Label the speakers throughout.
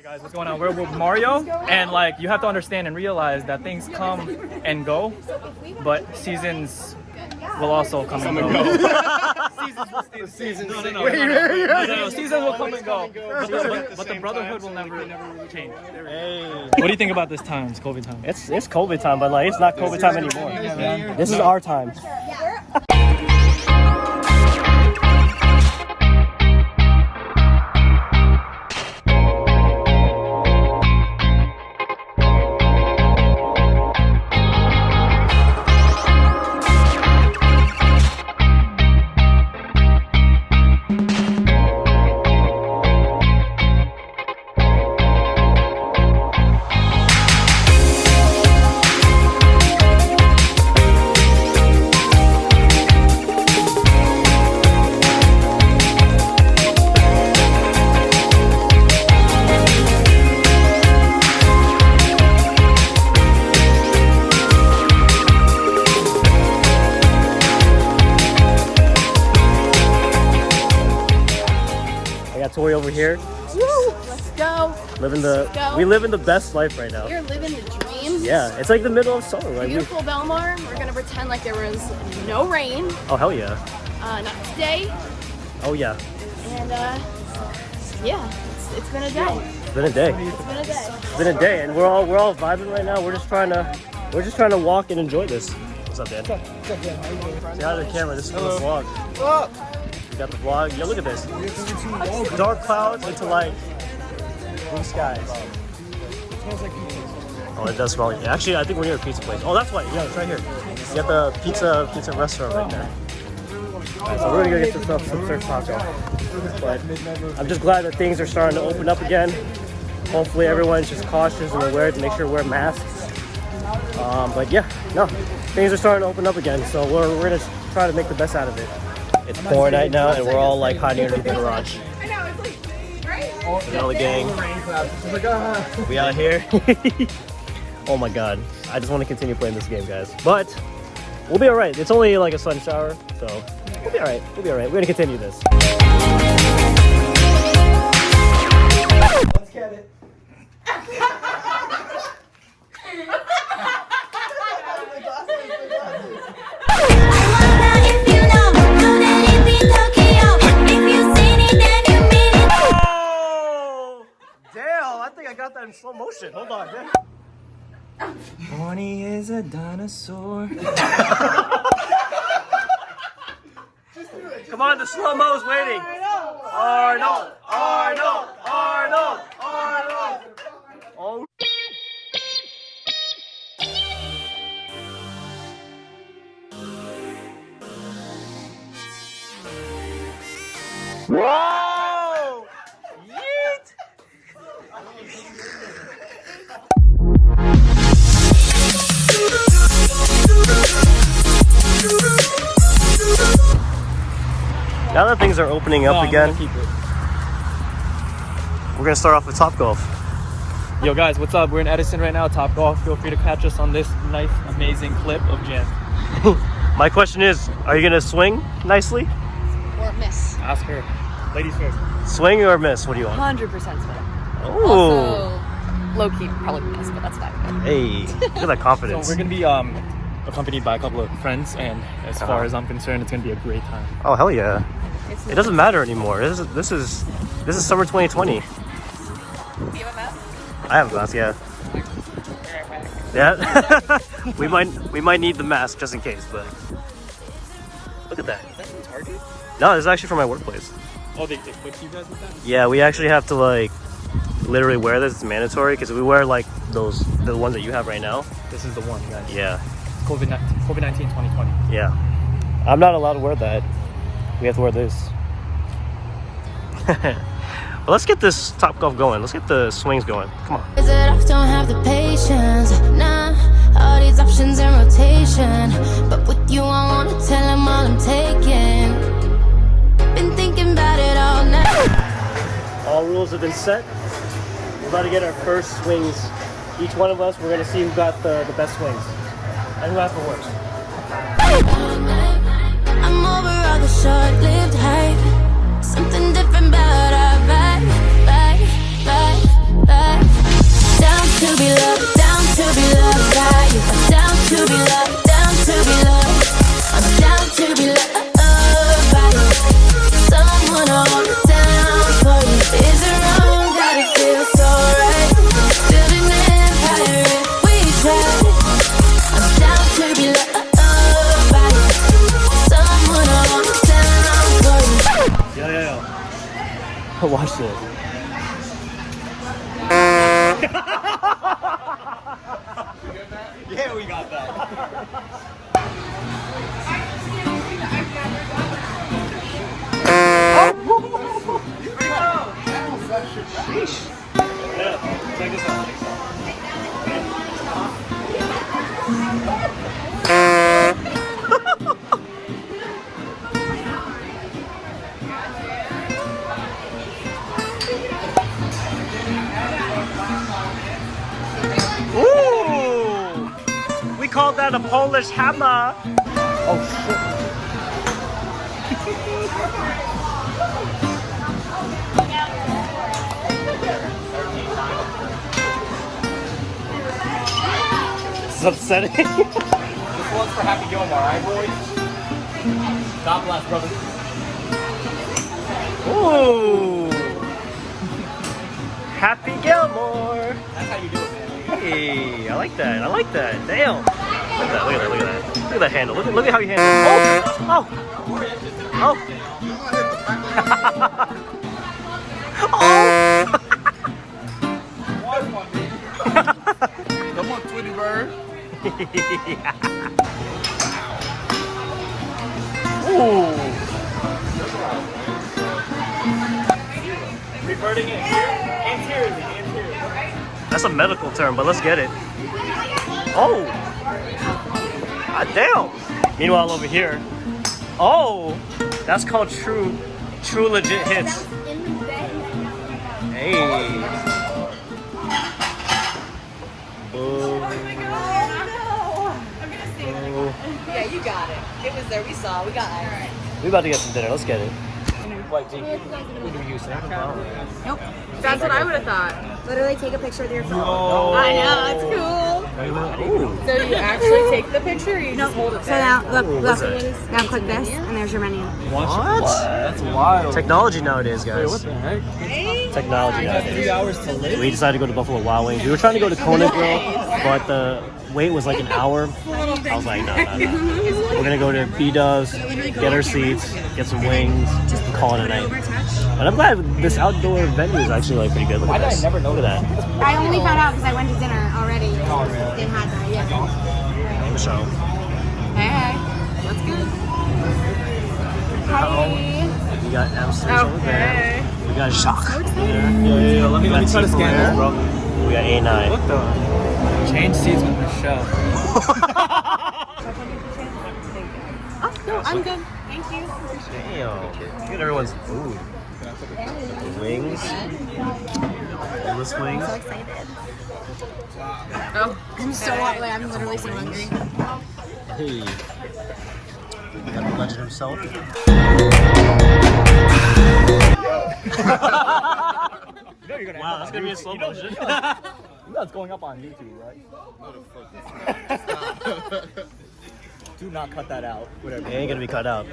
Speaker 1: Guys, what's going on? We're with Mario, and like you have to understand and realize that things come and go, but seasons will also come and go. Seasons will seasons will come and go, but the brotherhood will never change.
Speaker 2: Hey.
Speaker 1: What do you think about this time? It's COVID time.
Speaker 2: It's COVID time, but like it's not COVID time anymore. This is our time. Tori over here.
Speaker 3: Woo! Let's go.
Speaker 2: We live in the best life right now.
Speaker 3: We're living the dream.
Speaker 2: Yeah, it's like the middle of summer. Like
Speaker 3: beautiful Belmar. We're gonna pretend like there was no rain.
Speaker 2: Oh hell yeah.
Speaker 3: Not today.
Speaker 2: Oh yeah.
Speaker 3: And yeah, it's been a day.
Speaker 2: It's been a day. It's been a day, and we're all vibing right now. We're just trying to walk and enjoy this. What's up, Dan? What's up, Dan? How you doing? Say hi to the camera. This is the vlog. What's up? We got the vlog. Yeah, look at this. Dark clouds into like blue skies. It smells like pizza. Oh, it does smell like. Actually, I think we're near a pizza place. Oh, that's why. Yeah, it's right here. You got the pizza restaurant right there. Alright, so we're gonna go get some surf taco. But I'm just glad that things are starting to open up again. Hopefully, everyone's just cautious and aware to make sure to wear masks. But yeah, no, things are starting to open up again. So we're gonna try to make the best out of it. It's pouring night now, and we're all like hiding underneath the garage.
Speaker 3: I know, it's like, right?
Speaker 2: The gang. We out here. Oh my god. I just want to continue playing this game, guys. But we'll be alright. It's only like a sun shower, so we'll be alright. We'll be alright. We're gonna continue this.
Speaker 4: Let's get it.
Speaker 2: I got that in slow motion. Hold on, man.
Speaker 1: Bonnie is a dinosaur.
Speaker 2: Come on, the slow-mo's waiting. Arnold. Oh. Whoa! Yeet! Now that things are opening up again, we're gonna start off with Topgolf.
Speaker 1: Yo guys, what's up? We're in Edison right now, Topgolf. Feel free to catch us on this nice, amazing clip of Jen.
Speaker 2: My question is, are you gonna swing nicely?
Speaker 3: Or miss.
Speaker 1: Ask her. Ladies first.
Speaker 2: Swing or miss? What do you want?
Speaker 3: 100% swing.
Speaker 2: Oh.
Speaker 3: Also, low-key, probably miss, but that's fine.
Speaker 2: Hey, look at that confidence.
Speaker 1: So we're gonna be accompanied by a couple of friends, and as far as I'm concerned, it's gonna be a great time.
Speaker 2: Oh hell yeah! It doesn't matter anymore. This is summer 2020.
Speaker 3: Do you have a mask?
Speaker 2: I have a mask, yeah. Yeah. we might need the mask just in case, but look at that.
Speaker 1: Is that from Target?
Speaker 2: No, this is actually from my workplace.
Speaker 1: Oh, they equipped you guys with that?
Speaker 2: Yeah, we actually have to like literally wear this. It's mandatory because we wear like the ones that you have right now.
Speaker 1: This is the one, guys.
Speaker 2: Yeah.
Speaker 1: COVID-19 2020.
Speaker 2: Yeah. I'm not allowed to wear that. We have to wear this. Well, let's get this Topgolf going. Let's get the swings going. Come on.
Speaker 5: Is it I don't have the patience? Nah, all these options in rotation. But with you, I wanna tell them all I'm taking. Been thinking about it all night.
Speaker 2: All rules have been set. We're about to get our first swings. Each one of us, we're gonna see who got the best swings. And who has the worst.
Speaker 5: I'm over all the short-lived hype. Something different about our vibe.
Speaker 2: Ooh! We called that a Polish hammer. Oh shit. This is upsetting.
Speaker 1: This one's for Happy Gilmore, alright, boys? God bless, brother.
Speaker 2: Ooh! Happy Gilmore.
Speaker 1: That's how you do it, man.
Speaker 2: Hey, I like that. I like that. Damn. Look at that. Look at that. Look at that. Look at that handle. Look at how you handle it. Oh! Oh! Oh!
Speaker 4: Come on, Tweety Bird.
Speaker 2: Ooh!
Speaker 1: Reverting it anteriorly.
Speaker 2: That's a medical term, but let's get it. Oh! God damn! Meanwhile, over here. Oh! That's called true legit hits. Hey! Boo.
Speaker 3: Yeah, you got it. It was there. We saw. We got it.
Speaker 2: We about to get some dinner. Let's get it.
Speaker 1: What do you Snapchat?
Speaker 3: Nope.
Speaker 6: That's what I would have thought.
Speaker 3: Literally take a picture with your phone.
Speaker 6: I know, it's cool.
Speaker 2: Ooh.
Speaker 6: So do you actually take the picture or you just hold it
Speaker 3: So
Speaker 6: there?
Speaker 3: now, look,
Speaker 2: What's
Speaker 3: look.
Speaker 2: that?
Speaker 3: Now click this, and there's your menu.
Speaker 2: What?
Speaker 1: That's wild.
Speaker 2: Technology nowadays, guys.
Speaker 1: What the heck?
Speaker 2: Technology
Speaker 1: You got 3
Speaker 2: nowadays.
Speaker 1: hours to live?
Speaker 2: We decided to go to Buffalo Wild Wings. We were trying to go to Kona Grill, but the wait was like an hour. I was like, no. We're gonna go to B-Dubs, get our seats, get some wings, and call it a night. But I'm glad this outdoor venue is actually like pretty good. Look
Speaker 1: Why
Speaker 2: at
Speaker 1: did I
Speaker 2: this.
Speaker 1: never know
Speaker 2: Look at that.
Speaker 3: I only found out because I went to dinner already. And had that, yeah.
Speaker 2: Michelle.
Speaker 6: Hey, let's go.
Speaker 3: Hey.
Speaker 2: We got M-Series over there. We got Jacques over there.
Speaker 1: Yeah. Let me try to scan this, bro.
Speaker 2: We got A9.
Speaker 1: What the? Change seats with Michelle.
Speaker 6: Oh, no, I'm good. Thank you.
Speaker 2: Damn. Look at everyone's food. Wings. Boneless wings.
Speaker 3: So excited.
Speaker 6: Oh,
Speaker 3: I'm so hungry. I'm literally so hungry.
Speaker 2: Hey. We got the legend himself. Wow, that's gonna be a slow motion.
Speaker 1: You know it's going up on YouTube, right? Do not cut that out. Whatever.
Speaker 2: It ain't gonna be cut out.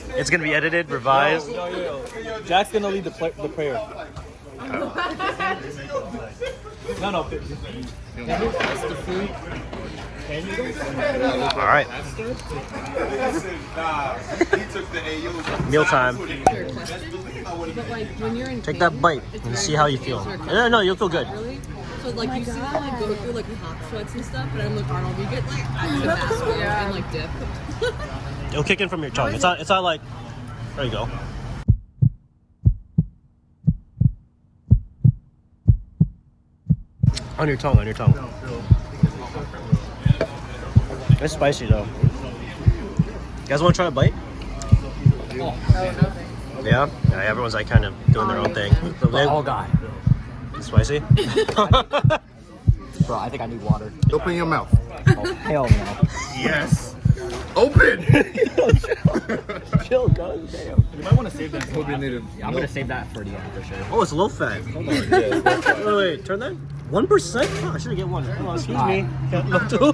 Speaker 2: It's gonna be edited, revised.
Speaker 1: Yo. Jack's gonna lead the prayer. No. That's the food.
Speaker 2: All right. Meal time.
Speaker 6: but like when you're in
Speaker 2: Take that bite and see how you feel. No, you'll feel good.
Speaker 6: really, so like you see them like go through like hot sweats and stuff, but I'm like Arnold, you get like Tabasco and like dip.
Speaker 2: It'll kick in from your tongue. It's not like. There you go. On your tongue. It's spicy though. You guys want to try a bite? Yeah? Everyone's like kind of doing their own thing.
Speaker 1: Oh god.
Speaker 2: It's spicy?
Speaker 1: Bro, I think I need water.
Speaker 4: Open your mouth.
Speaker 1: Oh hell no.
Speaker 4: Yes. Open.
Speaker 1: Chill, God damn. You might want to save that.
Speaker 4: Hope you need it.
Speaker 1: I'm gonna save that for the end for sure.
Speaker 2: Oh, it's low fat. Hold on. Wait, turn that. 1%? Oh, I should get one. Hold on, excuse me. No, two.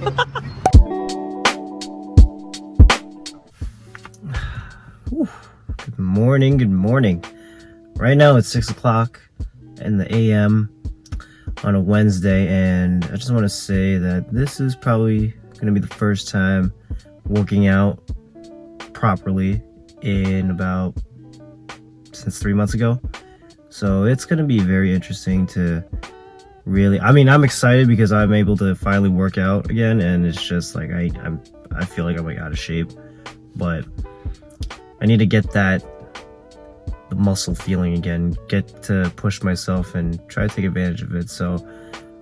Speaker 2: Good morning. Right now it's 6 o'clock in the AM on a Wednesday, and I just want to say that this is probably going to be the first time working out properly since 3 months ago. So it's going to be very interesting to I'm excited because I'm able to finally work out again, and it's just like I feel like I'm like out of shape, but I need to get that muscle feeling again, get to push myself and try to take advantage of it. So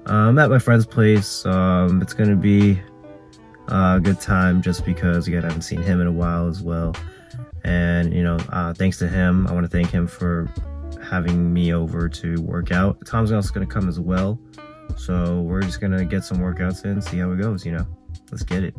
Speaker 2: I'm at my friend's place. It's gonna be a good time just because again I haven't seen him in a while as well, and you know, thanks to him, I want to thank him for having me over to work out. Tom's also gonna come as well, so we're just gonna get some workouts in, see how it goes, you know. Let's get it.